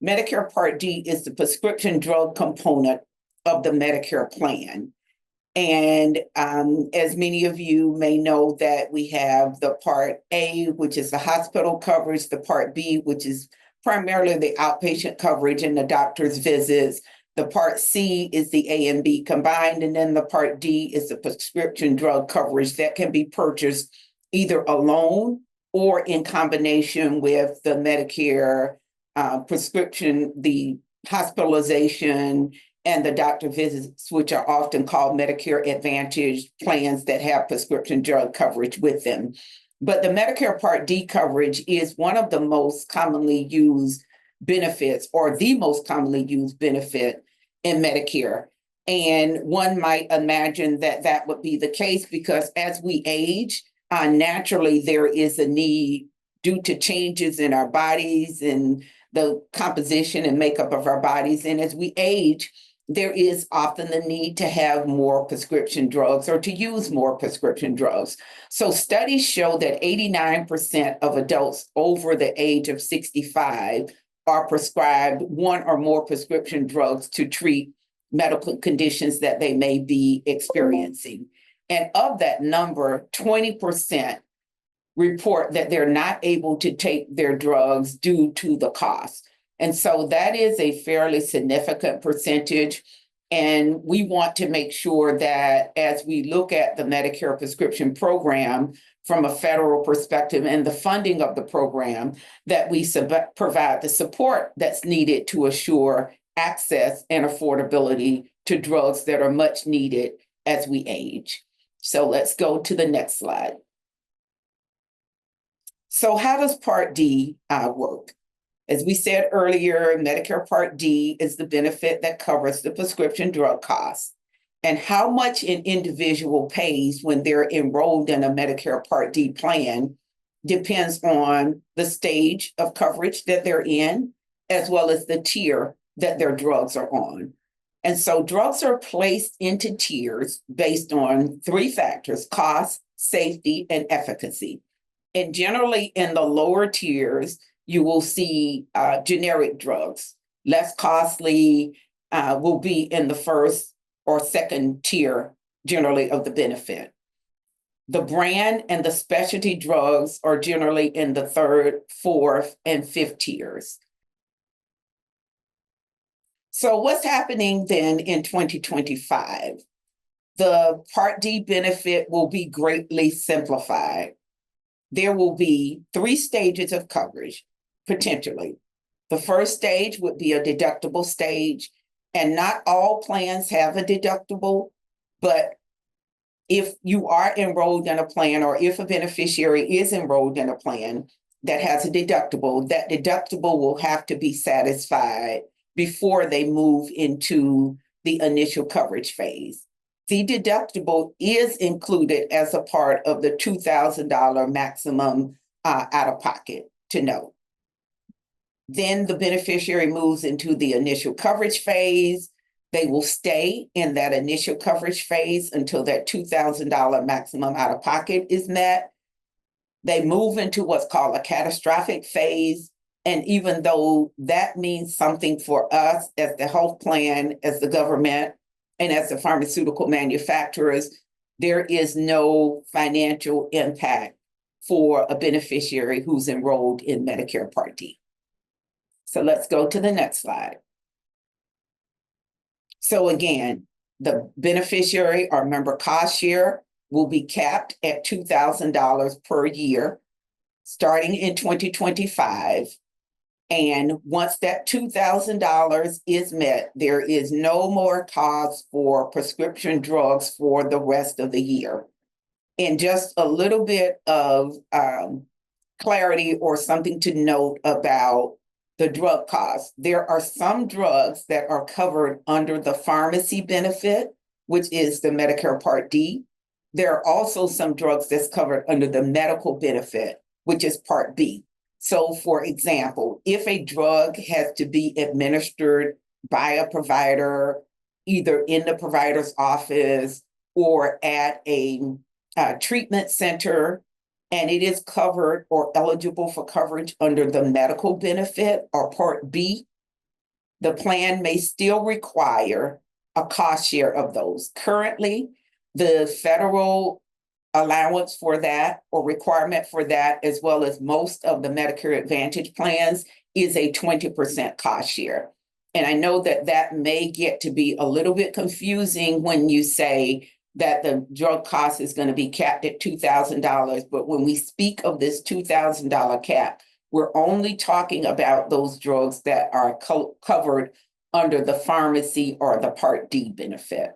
Medicare Part D is the prescription drug component of the Medicare plan. And as many of you may know, that we have the Part A, which is the hospital coverage, the Part B, which is primarily the outpatient coverage and the doctor's visits. The Part C is the A and B combined, and then the Part D is the prescription drug coverage that can be purchased either alone or in combination with the Medicare prescription, the hospitalization, and the doctor visits, which are often called Medicare Advantage plans that have prescription drug coverage with them. But the Medicare Part D coverage is one of the most commonly used benefits, or the most commonly used benefit in Medicare. And one might imagine that that would be the case because as we age, naturally there is a need due to changes in our bodies and the composition and makeup of our bodies. And as we age, there is often the need to have more prescription drugs or to use more prescription drugs. So studies show that 89% of adults over the age of 65 are prescribed one or more prescription drugs to treat medical conditions that they may be experiencing. And of that number, 20% report that they're not able to take their drugs due to the cost. And so that is a fairly significant percentage. And we want to make sure that as we look at the Medicare prescription program from a federal perspective and the funding of the program, that we provide the support that's needed to assure access and affordability to drugs that are much needed as we age. So let's go to the next slide. So how does Part D work? As we said earlier, Medicare Part D is the benefit that covers the prescription drug costs. And how much an individual pays when they're enrolled in a Medicare Part D plan depends on the stage of coverage that they're in, as well as the tier that their drugs are on. And so drugs are placed into tiers based on three factors: cost, safety, and efficacy. And generally in the lower tiers, you will see generic drugs, less costly, will be in the first or second tier generally of the benefit. The brand and the specialty drugs are generally in the third, fourth, and fifth tiers. So what's happening then in 2025? The Part D benefit will be greatly simplified. There will be 3 stages of coverage, potentially. The first stage would be a deductible stage, and not all plans have a deductible, but if you are enrolled in a plan or if a beneficiary is enrolled in a plan that has a deductible, that deductible will have to be satisfied before they move into the initial coverage phase. The deductible is included as a part of the $2,000 maximum out of pocket, to note. Then the beneficiary moves into the initial coverage phase. They will stay in that initial coverage phase until that $2,000 maximum out of pocket is met. They move into what's called a catastrophic phase. And even though that means something for us as the health plan, as the government, and as the pharmaceutical manufacturers, there is no financial impact for a beneficiary who's enrolled in Medicare Part D. So let's go to the next slide. So again, the beneficiary or member cost share will be capped at $2,000 per year, starting in 2025. And once that $2,000 is met, there is no more cost for prescription drugs for the rest of the year. And just a little bit of clarity or something to note about the drug costs. There are some drugs that are covered under the pharmacy benefit, which is the Medicare Part D. There are also some drugs that's covered under the medical benefit, which is Part B. So for example, if a drug has to be administered by a provider, either in the provider's office or at a treatment center, and it is covered or eligible for coverage under the medical benefit or Part B, the plan may still require a cost share of those. Currently, the federal allowance for that or requirement for that, as well as most of the Medicare Advantage plans, is a 20% cost share. And I know that that may get to be a little bit confusing when you say that the drug cost is going to be capped at $2,000. But when we speak of this $2,000 cap, we're only talking about those drugs that are covered under the pharmacy or the Part D benefit.